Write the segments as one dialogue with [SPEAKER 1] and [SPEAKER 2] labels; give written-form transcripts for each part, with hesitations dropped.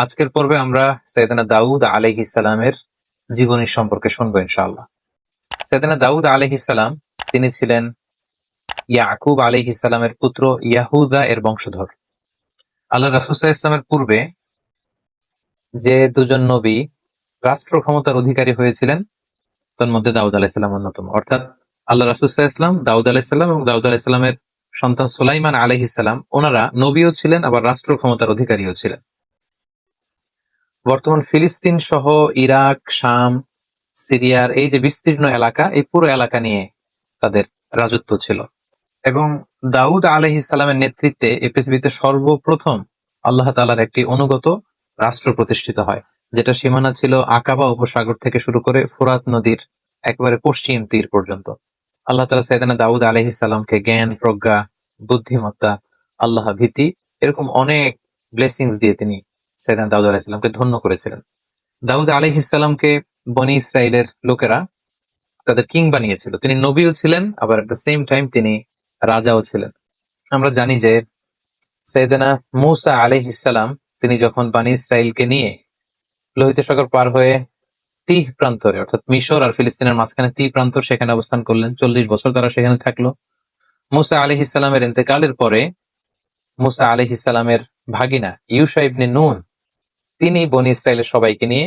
[SPEAKER 1] আজকের পর্বে আমরা সাইয়েদনা দাউদ আলাইহিস সালামের জীবনী সম্পর্কে শুনবো ইনশাআল্লাহ। সাইয়েদনা দাউদ আলাইহিস সালাম তিনি ছিলেন ইয়াকুব আলাইহিস সালামের পুত্র ইয়াহুদা এর বংশধর। আল্লাহ রাসূল সাল্লাল্লাহু আলাইহি ওয়াসাল্লামের পূর্বে যে দুজন নবী রাষ্ট্র ক্ষমতার অধিকারী হয়েছিলেন তার মধ্যে দাউদ আলাইহিস সালাম অন্যতম। অর্থাৎ আল্লাহ রাসূল সাল্লাল্লাহু আলাইহি ওয়াসাল্লাম, দাউদ আলাইহিস সালাম এবং দাউদ আলাইহিস সালামের সন্তান সুলাইমান আলাইহিস সালাম ওনারা নবীও ছিলেন আবার রাষ্ট্র ক্ষমতার অধিকারীও ছিলেন। বর্তমান ফিলিস্তিন সহ ইরাক, শাম, সিরিয়ার এই যে বিস্তীর্ণ এলাকা, এই পুরো এলাকা নিয়ে তাদের রাজত্ব ছিল। এবং দাউদ আলাইহিস সালামের নেতৃত্বে এই পৃথিবীতে সর্বপ্রথম আল্লাহ তাআলার একটি অনুগত রাষ্ট্র প্রতিষ্ঠিত হয়, যেটা সীমানা ছিল আকাবা উপসাগর থেকে শুরু করে ফোরাত নদীর একেবারে পশ্চিম তীর পর্যন্ত। আল্লাহ তাআলা সাইয়েদনা দাউদ আলাইহিস সালামকে জ্ঞান, প্রজ্ঞা, বুদ্ধিমত্তা, আল্লাহ ভীতি এরকম অনেক ব্লেসিংস দিয়ে তিনি সাইয়েদনা দাউদ আলাইহিস সালামকে ধন্য করেছিলেন। দাউদ আলাইহিস সালামকে বনি ইসরাইলের লোকেরা তাদের কিং বানিয়েছিল। তিনি নবীও ছিলেন, আবার এট দ্য সেম টাইম তিনি রাজাও ছিলেন। আমরা জানি যে সাইয়েদনা মূসা আলাইহিস সালাম তিনি যখন বনি ইসরাইলকে নিয়ে লোহিত সাগর পার হয়ে তিহ প্রান্তরে, অর্থাৎ মিশর আর ফিলিস্তিনের মাঝখানে তিহ প্রান্তর, সেখানে অবস্থান করলেন। 40 বছর তারা সেখানে থাকলো। মূসা আলাইহিস সালামের ইন্তেকালের পরে মূসা আলাইহিস সালামের ভাগিনা ইউশা ইবনে নুন তিনি বনি ইসরাইলের সবাইকে নিয়ে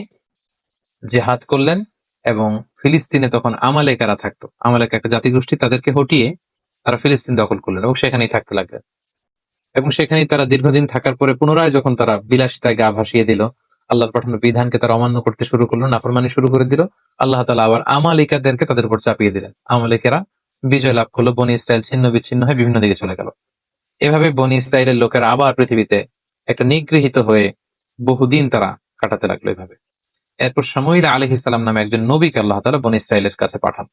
[SPEAKER 1] জিহাদ করলেন এবং ফিলিস্তিনে তখন আমালেকারা থাকতো। আমালেকা একটা জাতিগোষ্ঠী, তাদেরকে হটিয়ে তারা ফিলিস্তিন দখল করলেন এবং সেখানেই থাকতে লাগলেন। এবং সেখানেই তারা দীর্ঘদিন থাকার পরে পুনরায় যখন তারা বিলাসিতায় গা ভাসিয়ে দিল, আল্লাহর পাঠানো বিধানকে তারা অমান্য করতে শুরু করলো, নাফরমানি শুরু করে দিল, আল্লাহ তাআলা আবার আমালিকাদেরকে তাদের উপর চাপিয়ে দিলেন। আমালিকেরা বিজয় লাভ করলো, বনি ইসরাইল ছিন্ন বিচ্ছিন্ন হয়ে বিভিন্ন দিকে চলে গেল। এভাবে বনি ইসরাইলের লোকেরা আবার পৃথিবীতে একটা নিগৃহীত হয়ে বহুদিন তারা কাটাতে লাগলো এভাবে। এরপর শামুইল আলাইহিস সালাম নামে একজন নবীকে আল্লাহ তাআলা বনি ইসরাইলের কাছে পাঠান।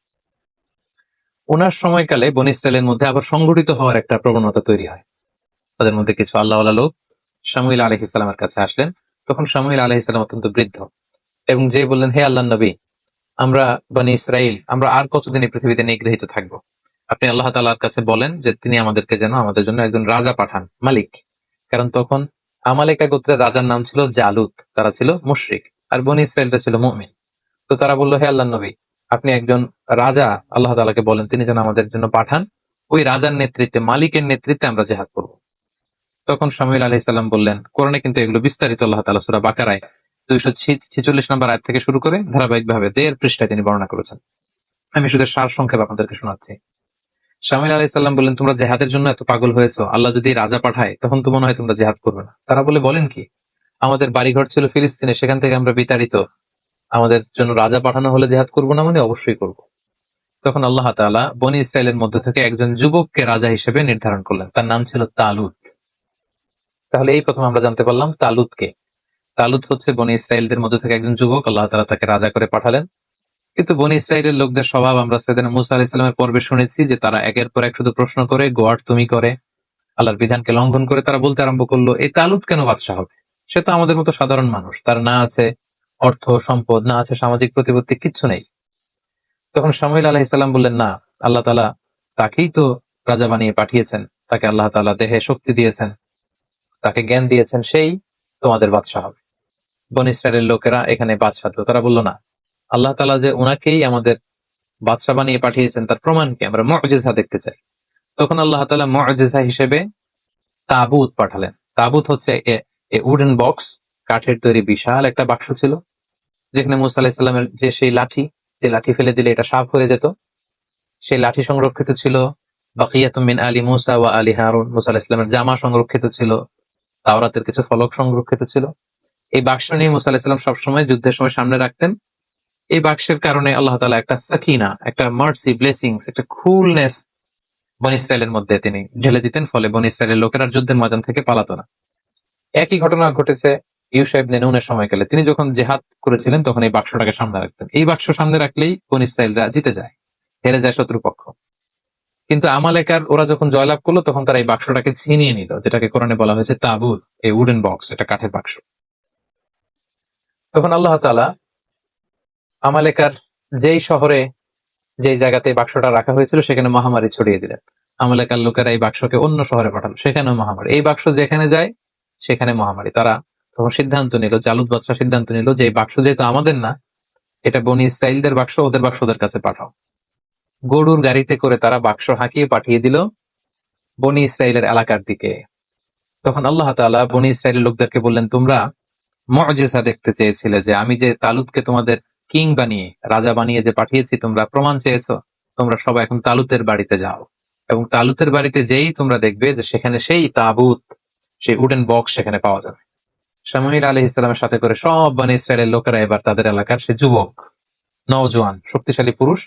[SPEAKER 1] ওনার সময়কালে বনি ইসরাইলের মধ্যে আবার সংগঠিত হওয়ার একটা প্রবণতা তৈরি হয়। তাদের মধ্যে কিছু আল্লাহওয়ালা লোক শামুইল আলাইহিস সালামের কাছে আসলেন। তখন শামুইল আলাইহিস সালাম অত্যন্ত বৃদ্ধ এবং যে বললেন, হে আল্লাহর নবী, আমরা বনি ইসরাইল আমরা আর কতদিন এই পৃথিবীতে নিগৃহীত থাকবো? আপনি আল্লাহ তাআলার কাছে বলেন যে তিনি আমাদেরকে যেন আমাদের জন্য একজন রাজা পাঠান, মালিক। কারণ তখন আমালেকা গোত্রের রাজার নাম ছিল জালুত, তারা ছিল মুশরিক, আর বনি ইসরাইলটা ছিল মুমিন। তো তারা বলল, হে আল্লাহর নবী, আপনি একজন রাজা আল্লাহ তাআলাকে বলেন তিনি যেন আমাদের জন্য পাঠান, ওই রাজার নেতৃত্বে, মালিকের নেতৃত্বে আমরা জিহাদ করব। তখন শামুইল আলাইহিস সালাম বললেন, কোরআনে কিন্তু এগুলো বিস্তারিত আল্লাহ তাআলা সূরা বাকারায় 246 নম্বর আয়াত থেকে শুরু করে ধারাবাহিকভাবে 1.5 পৃষ্ঠায় তিনি বর্ণনা করেছেন। আমি শুধু সার সংক্ষেপ আপনাদেরকে শোনাচ্ছি। শামুইল আলাইহিস সালাম বললেন, তোমরা জিহাদের জন্য এত পাগল হয়েছো, আল্লাহ যদি রাজা পাঠায় তখন তো মনে হয় তোমরা জিহাদ করবে না। তারা বলেন কি, আমাদের বাড়িঘর ছিল ফিলিস্তিনে, সেখান থেকে আমরা বিতাড়িত, আমাদের জন্য রাজা পাঠানো হলে জিহাদ করবো না? মানে অবশ্যই করব। তখন আল্লাহ তাআলা বনি ইসরাইলের মধ্য থেকে একজন যুবককে রাজা হিসেবে নির্ধারণ করলেন, তার নাম ছিল তালুত। তাহলে এই প্রথম আমরা জানতে পারলাম তালুতকে। তালুত হচ্ছে বনি ইসরাইলদের মধ্যে থেকে একজন যুবক, আল্লাহ তাআলা তাকে রাজা করে পাঠালেন। কিন্তু বনি ইসরাইলের লোকদের স্বভাব আমরা সাইয়েদনা মূসা আলাইহিস সালামের পর্বে শুনেছি যে তারা একের পর এক শুধু প্রশ্ন করে, গোয়ার তুমি করে, আল্লাহর বিধানকে লঙ্ঘন করে। তারা বলতে আরম্ভ করলো, এই তালুত কেন বাদশা হবে? সে তো আমাদের মতো সাধারণ মানুষ, তার না আছে অর্থ সম্পদ, না আছে সামাজিক প্রতিপত্তি, কিচ্ছু নেই। তখন শামুইল আলাইহিস সালাম বললেন, না, আল্লাহ তাআলা তাকেই তো রাজা বানিয়ে পাঠিয়েছেন, তাকে আল্লাহ তাআলা দেহে শক্তি দিয়েছেন, তাকে জ্ঞান দিয়েছেন, সেই তোমাদের বাদশা হবে। বনি ইসরাইলের লোকেরা এখানে বাদ সাধলো। তারা বলল, না, আল্লাহ তাআলা যে ওনাকেই আমাদের বাদশা বানিয়ে পাঠিয়েছেন তার প্রমাণ কি? আমরা মুজিজা দেখতে চাই। তখন আল্লাহ তাআলা মুজিজা হিসেবে তাবুত পাঠালেন। তাবুত হচ্ছে এ উডেন বক্স, কাঠের তৈরি বিশাল একটা বাক্স ছিল, যেখানে মূসা আলাইহিস সালামের যে সেই লাঠি, যে লাঠি ফেলে দিলে এটা সাপ হয়ে যেত, সেই লাঠি সংরক্ষিত ছিল। বাকিয়াতুম মিন আলি মূসা ওয়া আলি হারুন, মূসা আলাইহিস সালামের জামা সংরক্ষিত ছিল, তাওরাতের কিছু ফলক সংরক্ষিত ছিল। এই বাক্স নিয়ে মূসা আলাইহিস সালাম সবসময় যুদ্ধের সময় সামনে রাখতেন। এই বাক্সের কারণে আল্লাহ তাআলা একটা সাকিনা, একটা মার্সি, ব্লেসিংস, একটা কুলনেস বনি ইসরাইলের মধ্যে তিনি ঢেলে দিতেন, ফলে বনি ইসরাইলের লোকেরা যুদ্ধের ময়দান থেকে পালাতো না। একই ঘটনা ঘটেছে ইউশা ইবনে নুনের সময়কালে। তিনি যখন জিহাদ করেছিলেন তখন এই বাক্সটাকে সামনে রাখতেন। এই বাক্স সামনে রাখলেই বনি ইসরাইলরা জিতে যায়, হেরে যায় শত্রুপক্ষ। কিন্তু আমালেকার ওরা যখন জয়লাভ করলো তখন তারা এই বাক্সটাকে ছিনিয়ে নিল, যেটাকে কোরআনে বলা হয়েছে তাবুত, এই উডেন বক্স, এটা কাঠের বাক্স। তখন আল্লাহ তাআলা আমালেকার যেই শহরে, যেই জায়গাতে এই বাক্সটা রাখা হয়েছিল সেখানে মহামারী ছড়িয়ে দিলেন। আমালেকার লোকেরা এই বাক্সকে অন্য শহরে পাঠালো, সেখানেও মহামারী। এই বাক্স যেখানে যায় সেখানে মহামারী। তারা তখন সিদ্ধান্ত নিল, জালুত বাদশাহ সিদ্ধান্ত নিল যে এই বাক্স যেহেতু আমাদের না, এটা বনি ইসরাইলদের বাক্স, ওদের বাক্স ওদের কাছে পাঠাও। গরুর গাড়িতে করে তারা বাক্স হাঁকিয়ে পাঠিয়ে দিল বনি ইসরাইলের এলাকার দিকে। তখন আল্লাহ তাআলা বনি ইসরাইলের লোকদেরকে বললেন, তোমরা মুজিজা দেখতে চেয়েছিলে, যে আমি যে তালুতকে তোমাদের কিং বানিয়ে, রাজা বানিয়ে যে পাঠিয়েছি, তোমরা প্রমাণ চেয়েছো। তোমরা সবাই এখন তালুতের বাড়িতে যাও, এবং তালুতের বাড়িতে যেই তোমরা দেখবে যে সেখানে সেই তাবুত, সেই উডেন বক্স সেখানে পাওয়া যাবে। শামুয়েল আলাইহিস সালামের সাথে করে সব বনি ইসরাইলের লোকেরা এবার তাদের এলাকার সে যুবক, নওজোয়ান, শক্তিশালী পুরুষ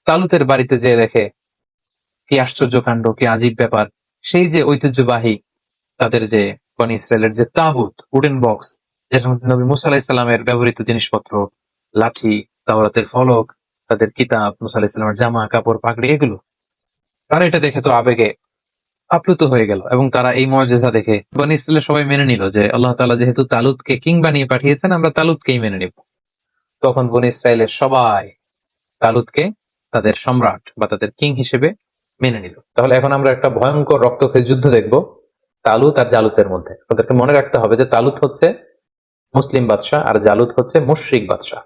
[SPEAKER 1] তালুতের বাড়িতে যেয়ে দেখে কি আশ্চর্য কাণ্ড, কি আজীব ব্যাপার। সেই যে ঐতিহ্যবাহী তাদের যে বনি ইসরায়েলের যে তাবুত, উডেন বক্স, যেটার মধ্যে নবী মুসা আলাইহিস সালামের ব্যবহৃত জিনিসপত্র, লাঠি, তাওরাতের ফলক, তাদের কিতাব, মুসা আলাইহিস সালামের জামা কাপড় পাগড়ি, এগুলো তারা এটা দেখে তো আবেগে আপ্লুত হয়ে গেল, এবং তারা এই মুজিজা দেখে বনি ইসরায়েলের সবাই মেনে নিল যে আল্লাহ তাআলা যেহেতু তালুতকে কিং বানিয়ে পাঠিয়েছেন, আমরা তালুতকেই মেনে নিব। তখন বনি ইসরায়েলের সবাই তালুতকে তাদের সম্রাট বা তাদের কিং হিসেবে মেনে নিল। তাহলে এখন আমরা একটা ভয়ঙ্কর রক্তক্ষয়ী যুদ্ধ দেখব তালুত আর জালুতের মধ্যে। ওদেরকে মনে রাখতে হবে যে তালুত হচ্ছে মুসলিম বাদশাহ আর জালুত হচ্ছে মুশরিক বাদশাহ।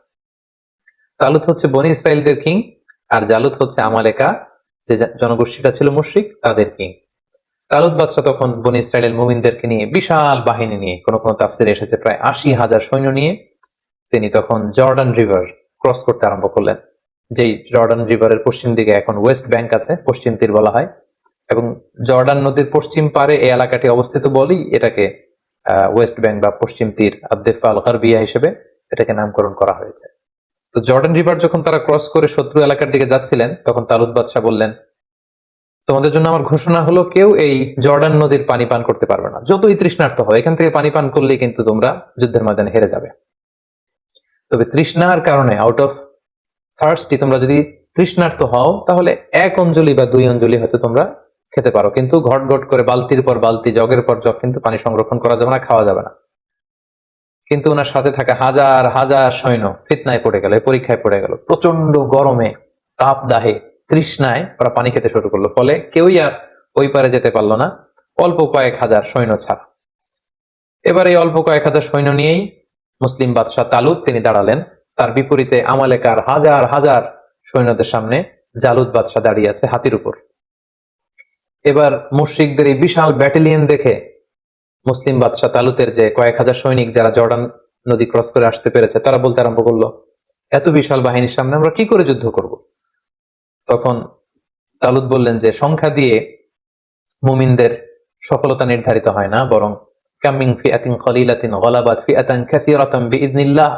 [SPEAKER 1] তালুত হচ্ছে বনি ইসরায়েলদের কিং, আর জালুত হচ্ছে আমালেকা, যে জনগোষ্ঠীটা ছিল মুশরিক, তাদের কিং। তালুত বাদশাহ তখন বনি ইসরায়েলের মুমিনদেরকে নিয়ে বিশাল বাহিনী নিয়ে, কোন কোন তাফসিরে এসেছে প্রায় 80,000 সৈন্য নিয়ে, তিনি তখন জর্ডান রিভার ক্রস করতে আরম্ভ করলেন। যেই জর্ডান রিভারের পশ্চিম দিকে এখন ওয়েস্ট ব্যাংক আছে, পশ্চিম তীর বলা হয়, এবং জর্ডান নদীর পশ্চিম পারে এই এলাকাটি অবস্থিত বলেই এটাকে ওয়েস্ট ব্যাংক বা পশ্চিম তীর আদ-দিফা আল-গারবিয়া হিসেবে এটাকে নামকরণ করা হয়েছে। তো জর্ডান রিভার যখন তারা ক্রস করে শত্রু এলাকার দিকে যাচ্ছিলেন, তখন তালুত বাদশাহ বললেন, তোমাদের জন্য আমার ঘোষণা হলো, কেউ এই জর্ডান নদীর পানি পান করতে পারবে না, যতই তৃষ্ণার্ত হয়। এখান থেকে পানি পান করলেই কিন্তু তোমরা যুদ্ধের ময়দানে হেরে যাবে। তবে তৃষ্ণার কারণে, আউট অফ থার্স্টি, তোমরা যদি তৃষ্ণার্ত হও তাহলে 1 অঞ্জলি বা 2 অঞ্জলি হয়তো তোমরা খেতে পারো, কিন্তু ঘট ঘট করে বালতির পর বালতি, জগের পর জগ কিন্তু পানি সংরক্ষণ করা যাবে না, খাওয়া যাবে না। কিন্তু ওনার সাথে থাকা হাজার হাজার সৈন্য ফিতনায় পড়ে গেল, পরীক্ষায় পড়ে গেল। প্রচন্ড গরমে, তাপ দাহে, তৃষ্ণায় ওরা পানি খেতে শুরু করলো। ফলে কেউই আর ওই পারে যেতে পারলো না, অল্প কয়েক হাজার সৈন্য ছাড়া। এবার এই অল্প কয়েক হাজার সৈন্য নিয়েই মুসলিম বাদশাহ তালুত তিনি দাঁড়ালেন। তার বিপরীতে আমালেকার হাজার হাজার সৈন্যদের সামনে জালুত বাদশাহ দাঁড়িয়ে আছে হাতির উপর। এবার মুশরিকদের এই বিশাল ব্যাটালিয়ন দেখে মুসলিম বাদশাহ তালুতের যে কয়েক হাজার সৈনিক যারা জর্ডান নদী ক্রস করে আসতে পেরেছে, তারা বলতে আরম্ভ করলো, এত বিশাল বাহিনীর সামনে আমরা কি করে যুদ্ধ করব? তখন তালুত বললেন যে সংখ্যা দিয়ে মুমিনদের সফলতা নির্ধারিত হয় না, বরং কামিং ফিআতিন কলিলাতিন গলাবাত ফিআতান কাসীরাতান বিইذনিল্লাহ।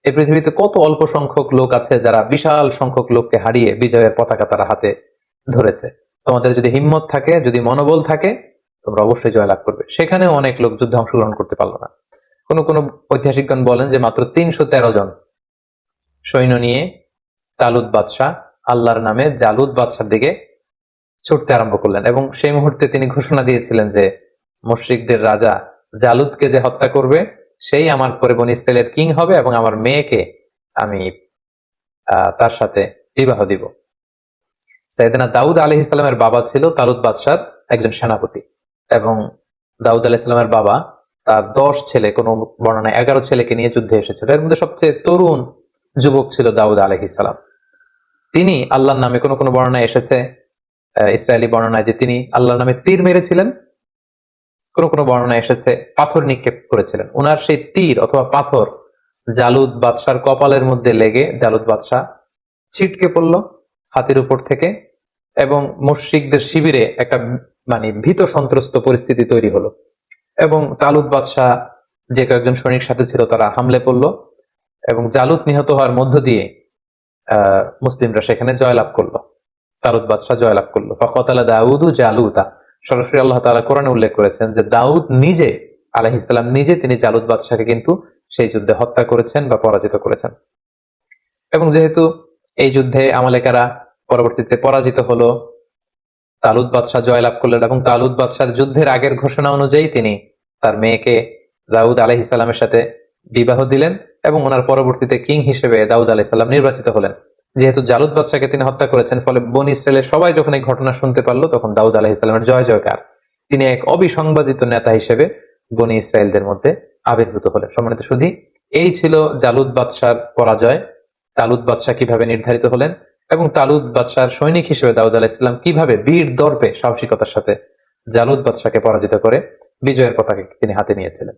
[SPEAKER 1] এই পৃথিবীতে কত অল্প সংখ্যক লোক আছে যারা বিশাল সংখ্যক লোককে হারিয়ে বিজয়ের পতাকা তারা হাতে ধরেছে। তোমাদের যদি হিম্মত থাকে, যদি মনোবল থাকে, তোমরা অবশ্যই জয়লাভ করবে। সেখানেও অনেক লোক যুদ্ধে অংশগ্রহণ করতে পারলো না। কোন ঐতিহাসিকগণ বলেন যে মাত্র 313 জন সৈন্য নিয়ে তালুত বাদশাহ আল্লাহর নামে জালুত বাদশার দিকে ছুটতে আরম্ভ করলেন, এবং সেই মুহূর্তে তিনি ঘোষণা দিয়েছিলেন যে মুশরিকদের রাজা জালুতকে যে হত্যা করবে সেই আমার পরে বনি ইসরায়েলের কিং হবে, এবং আমার মেয়েকে আমি তার সাথে বিবাহ দিব। সাইয়েদনা দাউদ আলাইহিস সালামের বাবা ছিল তালুত বাদশার একজন সেনাপতি, এবং দাউদ আলাইহিস সালামের বাবা তার 10 ছেলে, কোন বর্ণনায় 11 ছেলেকে নিয়ে যুদ্ধে এসেছিল। এর মধ্যে সবচেয়ে তরুণ যুবক ছিল দাউদ আলাইহিস সালাম। তিনি আল্লাহর নামে, কোন বর্ণনায় এসেছে ইসরায়েলি বর্ণনায় যে তিনি আল্লাহর নামে তীর মেরেছিলেন, কোন বর্ণনায় এসেছে পাথর নিক্ষেপ করেছিলেন। ওনার সেই তীর অথবা পাথর জালুত বাদশার কপালের মধ্যে লেগে জালুত বাদশাহ ছিটকে পড়ল হাতির উপর থেকে, এবং মুশরিকদের শিবিরে একটা ভীত সন্ত্রস্ত পরিস্থিতি তৈরি হলো, এবং তালুত বাদশাহ যে কয়েকজন সৈনিক সাথে ছিল তারা হামলে পড়ল, এবং জালুত নিহত হওয়ার মধ্য দিয়ে মুসলিমরা সেখানে জয়লাভ করলো, তালুত বাদশাহ জয়লাভ করলো। ফাকাতালা দাউদু জালুতা, সরাসরি আল্লাহ তাআলা কোরআনে উল্লেখ করেছেন যে দাউদ নিজে আলাইহিস সালাম নিজে তিনি জালুত বাদশাহকে কিন্তু সেই যুদ্ধে হত্যা করেছেন বা পরাজিত করেছেন। এবং যেহেতু এই যুদ্ধে আমালেকারা পরবর্তীতে পরাজিত হলো, তালুত বাদশাহ জয়লাভ করলেন, এবং তালুত বাদশার যুদ্ধের আগের ঘোষণা অনুযায়ী তিনি তার মেয়েকে দাউদ আলাইহিস সালামের সাথে বিবাহ দিলেন, এবং ওনার পরবর্তীতে কিং হিসেবে দাউদ আলাইহিস সালাম নির্বাচিত হলেন। যেহেতু জালুত বাদশাকে তিনি হত্যা করেছেন, ফলে বনি ইসরায়েলের সবাই যখন এই ঘটনা শুনতে পারলো, তখন দাউদ আলাইহিস সালামের জয় জয়কার। তিনি এক অবিসংবাদিত নেতা হিসেবে বনি ইসরায়েলদের মধ্যে আবির্ভূত হলেন। সম্মানিত সুধী, এই ছিল জালুত বাদশার পরাজয়, তালুত বাদশাহ কিভাবে নির্ধারিত হলেন এবং তালুত বাদশার সৈনিক হিসেবে দাউদ আলাইহিস সালাম কিভাবে বীর দর্পে সাহসিকতার সাথে জালুত বাদশাকে পরাজিত করে বিজয়ের পতাকা তিনি হাতে নিয়েছিলেন।